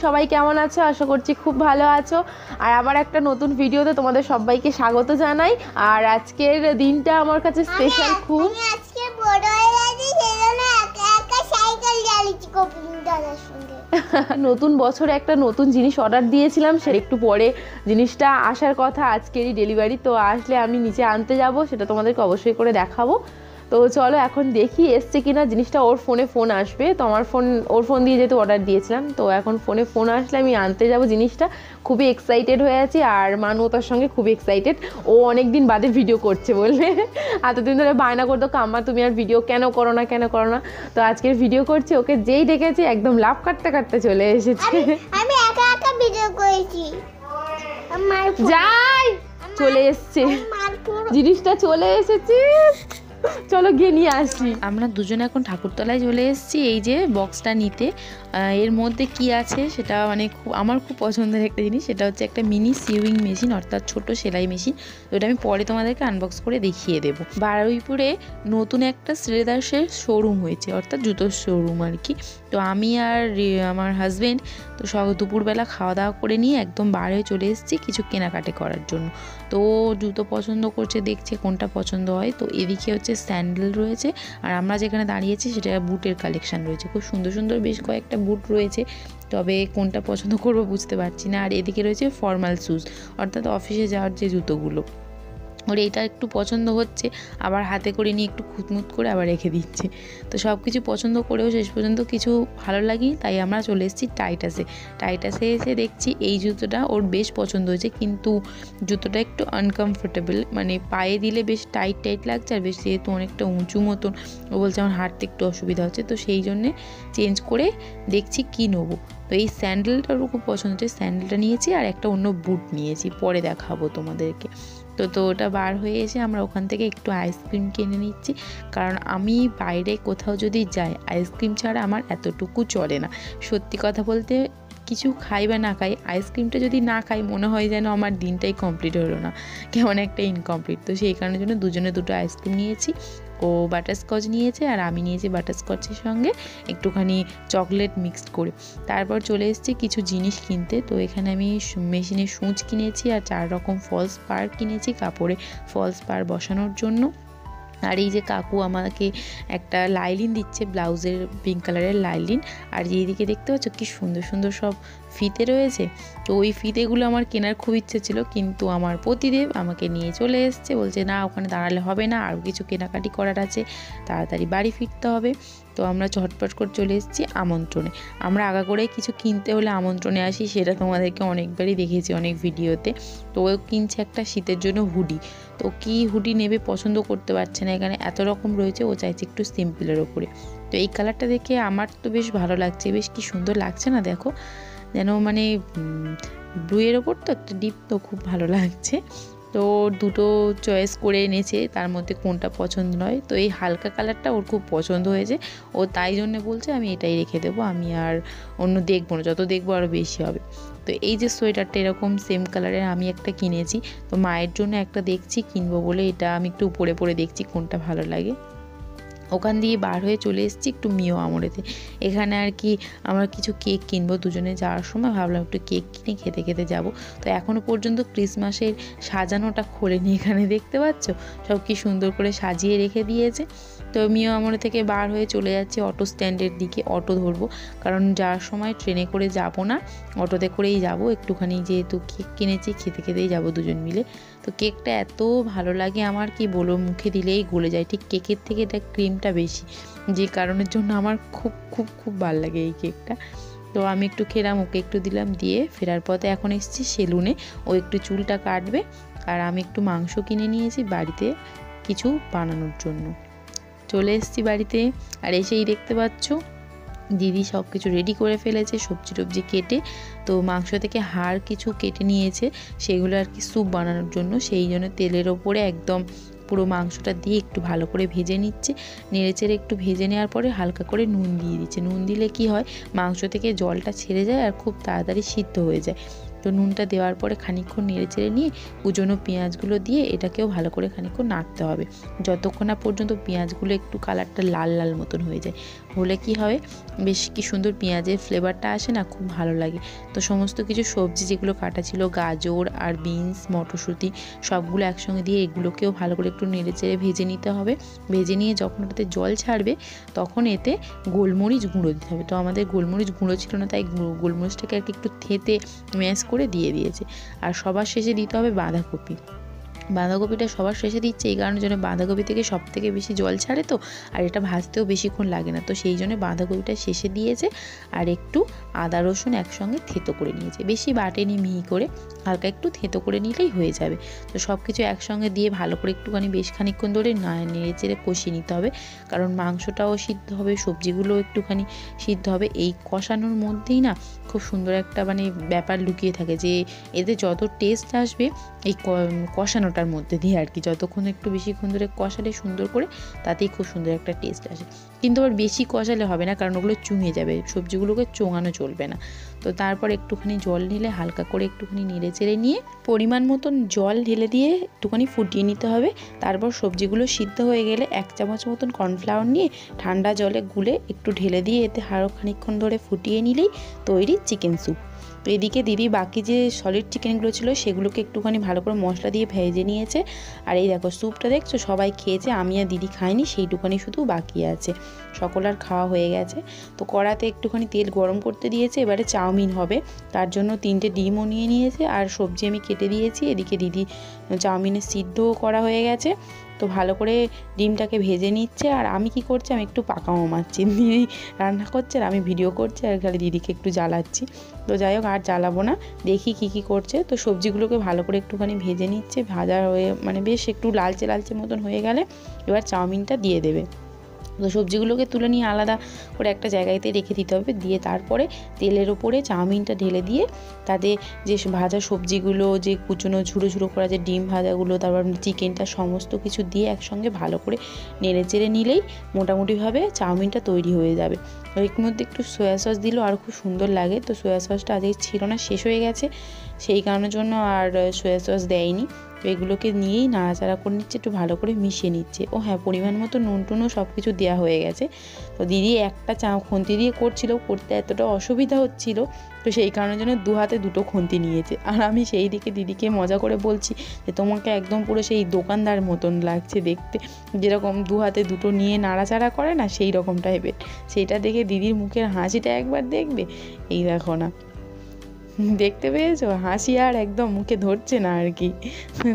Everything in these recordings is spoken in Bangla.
সবাই কেমন আছো? আশা করছি খুব ভালো আছো। আর আবার একটা নতুন ভিডিওতে তোমাদের সবাইকে স্বাগত জানাই। আর আজকের দিনটা আমার কাছে স্পেশাল খুব। আজকে বড় হয়ে গেছি সেজন্য একা একা সাইকেল চালাচ্ছি কপিল দাদার সঙ্গে। নতুন বছরে একটা নতুন জিনিস অর্ডার দিয়েছিলাম, সে একটু পরে জিনিসটা আসার কথা, আজকেরই ডেলিভারি। তো আসলে আমি নিচে আনতে যাব, সেটা তোমাদেরকে অবশ্যই করে দেখাবো। তো চলো এখন দেখি এসছে কিনা জিনিসটা। ওর ফোন আসবে, তো আমার ওর ফোন দিয়ে যেহেতু অর্ডার দিয়েছিলাম, তো এখন ফোন আসলে আমি আনতে যাব জিনিসটা। খুবই এক্সাইটেড হয়ে আছি, আর মানু তার সঙ্গে খুবই এক্সাইটেড। ও অনেক দিন বাদে ভিডিও করছে বলবে, এতদিন ধরে বায়না করতো কাম্মা তুমি আর ভিডিও কেন করো না। তো আজকের ভিডিও করছে, ওকে যেই ডেকেছি একদম লাফ কাটতে চলে এসেছে। আমি একা একা ভিডিও করেছি। যাই চলে এসছে, জিনিসটা চলে এসেছে। চলো গিয়ে নিয়ে আসি। আমরা দুজনে এখন ঠাকুরতলায় চলে এসেছি এই যে বক্সটা নিতে। এর মধ্যে কি আছে সেটা মানে আমার খুব পছন্দের একটা জিনিস, সেটা হচ্ছে একটা মিনি সিউইং মেশিন, অর্থাৎ ছোট সেলাই মেশিন। তো এটা আমি পরে তোমাদেরকে আনবক্স করে দেখিয়ে দেবো। বারুইপুরে নতুন একটা শ্রীলেদার্সের শোরুম হয়েছে, অর্থাৎ জুতোর শোরুম আর কি। তো আমি আর আমার হাজব্যান্ড তো দুপুরবেলা খাওয়া দাওয়া করে নিয়ে একদম বার হয়ে চলে এসেছি কিছু কেনাকাটি করার জন্য। তো জুতো পছন্দ করছে, দেখছে কোনটা পছন্দ হয়। তো এদিকে হচ্ছে স্যান্ডেল রয়েছে, আর আমরা যেখানে দাঁড়িয়েছি সেটা বুটের কালেকশন রয়েছে, খুব সুন্দর সুন্দর বেশ কয়েকটা বুট রয়েছে। তবে কোনটা পছন্দ করবো বুঝতে পারছি না। আর এদিকে রয়েছে ফর্মাল শ্যুজ, অর্থাৎ অফিসে যাওয়ার যে জুতোগুলো। ওর এইটা একটু পছন্দ হচ্ছে, আবার হাতে করে নিয়ে একটু খুঁতমুত করে আবার রেখে দিচ্ছে। তো সব কিছু পছন্দ করেও শেষ পর্যন্ত কিছু ভালো লাগেনি, তাই আমরা চলে এসেছি টাইটাসে এসে দেখছি এই জুতোটা ওর বেশ পছন্দ হয়েছে, কিন্তু জুতোটা একটু আনকমফোর্টেবল, মানে পায়ে দিলে বেশ টাইট লাগছে, আর বেশ যেহেতু অনেকটা উঁচু মতন, ও বলছে আমার হাঁটতে একটু অসুবিধা হচ্ছে। তো সেই জন্যে চেঞ্জ করে দেখছি কি নেবো। তো এই স্যান্ডেলটারও খুব পছন্দ হচ্ছে, স্যান্ডেলটা নিয়েছি, আর একটা অন্য বুট নিয়েছি, পরে দেখাবো তোমাদেরকে। তো ওটা বার হয়ে এসে আমরা ওখান থেকে একটু আইসক্রিম কিনে নিচ্ছি, কারণ আমি বাইরে কোথাও যদি যাই আইসক্রিম ছাড়া আমার এতটুকু চলে না। সত্যি কথা বলতে কিছু খাই বা না খাই, আইসক্রিমটা যদি না খাই মনে হয় যেন আমার দিনটাই কমপ্লিট হলো না, কেমন একটা ইনকমপ্লিট। তো সেই কারণের জন্য দুজনে দুটো আইসক্রিম নিয়েছি। ও বাটারস্কচ নিয়েছে, আর আমি নিয়েছি বাটারস্কচের সঙ্গে একটুখানি চকলেট মিক্সড করে। তারপর চলে এসেছি কিছু জিনিস কিনতে। তো এখানে আমি মেশিনের সূচ কিনেছি, আর 4 রকম ফলস পার কিনেছি কাপড়ে ফলস পার বসানোর জন্য। আর এই যে কাকু আমাকে একটা লাইলিন দিচ্ছে, ব্লাউজের পিঙ্ক কালারের লাইলিন। আর এইদিকে দেখতে পাচ্ছ কি সুন্দর সুন্দর সব ফিতে রয়েছে। তো ওই ফিতেগুলো আমার কেনার খুব ইচ্ছে ছিল, কিন্তু আমার পতিদেব আমাকে নিয়ে চলে এসছে, বলছে না ওখানে দাঁড়ালে হবে না, আরও কিছু কেনাকাটি করার আছে, তাড়াতাড়ি বাড়ি ফিরতে হবে। তো আমরা ঝটপট করে চলে এসেছি আমন্ত্রণে। আমরা আগা করেই কিছু কিনতে হলে আমন্ত্রণে আসি, সেটা তোমাদেরকে অনেকবারই দেখেছি অনেক ভিডিওতে। তো ও কিনছে একটা শীতের জন্য হুডি। তো কি হুডি নেবে পছন্দ করতে পারছে না, এখানে এত রকম রয়েছে, ও চাইছে একটু সিম্পলের ওপরে। তো এই কালারটা দেখে আমার তো বেশ ভালো লাগছে, বেশ কি সুন্দর লাগছে না দেখো, যেন মানে ব্লুয়ের ওপর তো একটা ডিপ, তো খুব ভালো লাগছে। তো দুটো চয়েস করে এনেছে, তার মধ্যে কোনটা পছন্দ নয়। তো এই হালকা কালারটা ওর খুব পছন্দ হয়েছে, ও তাই জন্য বলছে আমি এটাই রেখে দেবো, আমি আর অন্য দেখবো না, যত দেখবো আরও বেশি হবে। তো এই যে সোয়েটারটা এরকম সেম কালারের আমি একটা কিনেছি, তো মায়ের জন্য একটা দেখছি কিনবো বলে, এটা আমি একটু পরে দেখছি কোনটা ভালো লাগে। ওখান দিয়ে বার হয়ে চলে এসেছি একটু মিও আমরেতে। এখানে আর কি আমরা কিছু কেক কিনবো, দুজনে যাওয়ার সময় ভাবলাম একটু কেক কিনে খেতে যাব। তো এখনও পর্যন্ত ক্রিসমাসের সাজানোটা খোলেনি, এখানে দেখতে পাচ্ছ সব কি সুন্দর করে সাজিয়ে রেখে দিয়েছে। তো মিও আমরে থেকে বার হয়ে চলে যাচ্ছি অটো স্ট্যান্ডের দিকে, অটো ধরবো, কারণ যাওয়ার সময় ট্রেনে করে যাব না, অটোতে করেই যাব। একটুখানি যেহেতু কেক কিনেছি, খেতেই যাব দুজন মিলে। তো কেকটা এত ভালো লাগে আমার, কি বলবো, মুখে দিলেই গলে যায়, ঠিক কেকের থেকে এটা ক্রিমটা বেশি, যে কারণের জন্য আমার খুব খুব খুব ভালো লাগে এই কেকটা। তো আমি একটু খেলাম, ওকে একটু দিলাম, দিয়ে ফেরার পথে এখন এসেছি সেলুনে, ও একটু চুলটা কাটবে, আর আমি একটু মাংস কিনে নিয়েছি বাড়িতে কিছু বানানোর জন্য। চলে এসেছি বাড়িতে, আর এসেই দেখতে পাচ্ছ দিদি সব কিছু রেডি করে ফেলেছে, সবজি টবজি কেটে। তো মাংস থেকে হাড় কিছু কেটে নিয়েছে, সেগুলো আর কি স্যুপ বানানোর জন্য, সেই জন্য তেলের ওপরে একদম পুরো মাংসটা দিয়ে একটু ভালো করে ভেজে নিচ্ছে। নেড়েচেড়ে একটু ভেজে নেওয়ার পরে হালকা করে নুন দিয়ে দিচ্ছে। নুন দিলে কি হয়, মাংস থেকে জলটা ছেড়ে যায় আর খুব তাড়াতাড়ি সিদ্ধ হয়ে যায়। তো নুনটা দেওয়ার পরে খানিকক্ষণ নেড়েচেড়ে নিয়ে কুচনো পেঁয়াজগুলো দিয়ে এটাকেও ভালো করে খানিকক্ষণ নাড়তে হবে, যতক্ষণ না পর্যন্ত পেঁয়াজগুলো একটু কালারটা লাল লাল মতন হয়ে যায়। হলে কি হবে, বেশ কি সুন্দর পেঁয়াজের ফ্লেভারটা আসে না, খুব ভালো লাগে। তো সমস্ত কিছু সবজি যেগুলো কাটা ছিল, গাজর আর বিনস, মটরশুঁটি সবগুলো একসঙ্গে দিয়ে এগুলোকেও ভালো করে একটু নেড়ে চেড়ে ভেজে নিতে হবে। ভেজে নিয়ে যখন ওটাতে জল ছাড়বে তখন এতে গোলমরিচ গুঁড়ো দিতে হবে। তো আমাদের গোলমরিচ গুঁড়ো ছিল না, তাই গোলমরিচটাকে আর কি একটু থেতে ম্যাশ করে দিয়ে দিয়েছে। আর সবার শেষে দিতে হবে বাঁধাকপি। বাঁধাকপিটা সবার শেষে দিচ্ছে এই কারণের জন্য, বাঁধাকপি থেকে সব থেকে বেশি জল ছাড়ে তো, আর এটা ভাজতেও বেশিক্ষণ লাগে না, তো সেই জন্য বাঁধাকপিটা শেষে দিয়েছে। আর একটু আদা রসুন একসঙ্গে থেতো করে নিয়েছে, বেশি বাটেনি, মিহি করে হালকা একটু থেতো করে নিলেই হয়ে যাবে। তো সব কিছু একসঙ্গে দিয়ে ভালো করে একটুখানি বেশ খানিকক্ষণ ধরে নেড়ে চেড়ে কষিয়ে নিতে হবে, কারণ মাংসটাও সিদ্ধ হবে, সবজিগুলোও একটুখানি সিদ্ধ হবে। এই কষানোর মধ্যেই না খুব সুন্দর একটা মানে ব্যাপার লুকিয়ে থাকে, যে এতে যত টেস্ট আসবে এই কষানোটার মধ্যে দিয়ে আর কি, যতক্ষণ একটু বেশিক্ষণ ধরে কষালে সুন্দর করে, তাতেই খুব সুন্দর একটা টেস্ট আসে। কিন্তু আবার বেশি কষালে হবে না, কারণ ওগুলো চুঙে যাবে, সবজিগুলোকে চোঙানো চলবে না। তো তারপর একটুখানি জল ঢেলে হালকা করে একটুখানি নেড়ে চেড়ে নিয়ে পরিমাণ মতন জল ঢেলে দিয়ে একটুখানি ফুটিয়ে নিতে হবে। তারপর সবজিগুলো সিদ্ধ হয়ে গেলে 1 চামচ মতন কর্নফ্লাওয়ার নিয়ে ঠান্ডা জলে গুলে একটু ঢেলে দিয়ে এতে আরও খানিকক্ষণ ধরে ফুটিয়ে নিলেই তৈরি চিকেন স্যুপ। তো এদিকে দিদি বাকি যে সলিড চিকেনগুলো ছিল সেগুলোকে একটুখানি ভালো করে মশলা দিয়ে ভেজে নিয়েছে। আর এই দেখো স্যুপটা দেখছো সবাই খেয়েছে, আমি আর দিদি খাইনি, সেইটুখানি শুধু বাকি আছে, সকল আর খাওয়া হয়ে গেছে। তো কড়াতে একটুখানি তেল গরম করতে দিয়েছে, এবারে চাউমিন হবে, তার জন্য 3টে ডিমও নিয়ে নিয়েছে, আর সবজি আমি কেটে দিয়েছি। এদিকে দিদি চাউমিনের সিদ্ধও করা হয়ে গেছে, তো ভালো করে ডিমটাকে ভেজে নিচ্ছে। আর আমি কি করছি, আমি একটু পাকামো মারছি, দিদি রান্না করছে আর আমি ভিডিও করছি, আর খালি দিদিকে একটু জ্বালাচ্ছি। তো যাই হোক আর জ্বালাবো না, দেখি কি করছে। তো সবজিগুলোকে ভালো করে একটুখানি ভেজে নিচ্ছে, ভাজা হয়ে মানে বেশ একটু লালচে লালচে মতন হয়ে গেলে এবার চাউমিনটা দিয়ে দেবে। তো সবজিগুলোকে তুলে নিয়ে আলাদা করে একটা জায়গাতে রেখে দিতে হবে, দিয়ে তারপরে তেলের ওপরে চাউমিনটা ঢেলে দিয়ে তাতে যে ভাজা সবজিগুলো, যে কুচনো ঝুড়ো ঝুড়ো করা যে ডিম ভাজাগুলো, তারপর চিকেনটা সমস্ত কিছু দিয়ে একসঙ্গে ভালো করে নেড়ে চেড়ে নিলেই মোটামুটিভাবে চাউমিনটা তৈরি হয়ে যাবে। এর মধ্যে একটু সয়া সস দিলেও আর খুব সুন্দর লাগে। তো সয়া সসটা আজকে ছিল না, শেষ হয়ে গেছে, সেই কারণের জন্য আর সয়া সস দেয়নি। তো এগুলোকে নিয়েই নাড়াচাড়া করে নিচ্ছে, একটু ভালো করে মিশিয়ে নিচ্ছে। ও হ্যাঁ, পরিমাণ মতো নুন টুনও সব কিছু দেওয়া হয়ে গেছে। তো দিদি একটা খুন্তি দিয়ে করছিল, করতে এতটা অসুবিধা হচ্ছিল, তো সেই কারণের জন্য 2 হাতে 2টো খুন্তি নিয়েছে। আর আমি সেই দিকে দিদিকে মজা করে বলছি যে তোমাকে একদম পুরো সেই দোকানদার মতন লাগছে দেখতে, যেরকম 2 হাতে 2টো নিয়ে নাড়াচাড়া করে না, সেই রকম টাইপের। সেইটা দেখে দিদির মুখের হাসিটা একবার দেখবে, এই দেখো না, দেখতে পেয়েছো হাসি আর একদম মুখে ধরছে না আর কি।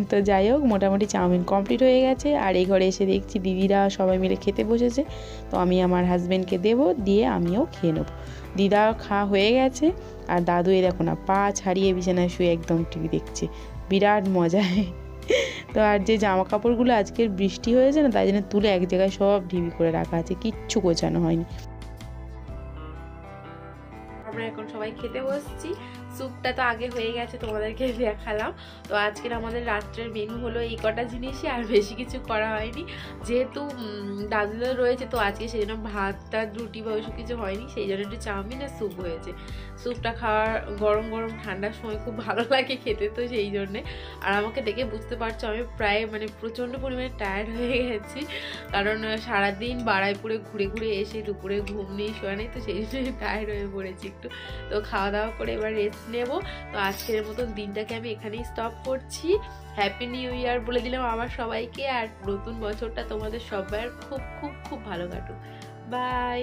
তো যাই হোক মোটামুটি চাউমিন কমপ্লিট হয়ে গেছে। আর এই ঘরে এসে দেখছি দিদিরা সবাই মিলে খেতে বসেছে, তো আমি আমার হাজব্যান্ডকে দেবো, দিয়ে আমিও খেয়ে নেবো। দিদা খাওয়া হয়ে গেছে, আর দাদু এই দেখো না পা ছাড়িয়ে বিছানায় শুয়ে একদম টিভি দেখছে, বিরাট মজায়। তো আর যে জামা কাপড়গুলো আজকের বৃষ্টি হয়েছে না, তাই জন্য তুলে এক জায়গায় সব ঢিবি করে রাখা আছে, কিচ্ছু গোছানো হয়নি। আমরা এখন সবাই খেতে বসছি। স্যুপটা তো আগে হয়ে গেছে, তোমাদেরকে দেখালাম। তো আজকের আমাদের রাত্রের মেনু হলো এই কটা জিনিসই, আর বেশি কিছু করা হয়নি, যেহেতু দাদুদের রয়েছে। তো আজকে সেই জন্য ভাত টাত রুটি বা ওইসব কিছু হয়নি, সেই জন্য একটু চাউমিন আর স্যুপ হয়েছে। স্যুপটা খাওয়ার গরম গরম ঠান্ডার সময় খুব ভালো লাগে খেতে, তো সেই জন্যে। আর আমাকে দেখে বুঝতে পারছো আমি প্রায় মানে প্রচণ্ড পরিমাণে টায়ার্ড হয়ে গেছি, কারণ সারাদিন বারাইপুরে ঘুরে ঘুরে এসে দুপুরে ঘুম নেই, শোয়া নেই, তো সেই জন্য টায়ার্ড হয়ে পড়েছি একটু। তো খাওয়া দাওয়া করে এবার রেস্ট নেব। তো আজকের মতন দিনটাকে আমি এখানেই স্টপ করছি। হ্যাপি নিউ ইয়ার বলে দিলাম আমার সবাইকে, আর নতুন বছরটা তোমাদের সবার খুব খুব খুব ভালো কাটুক। বাই।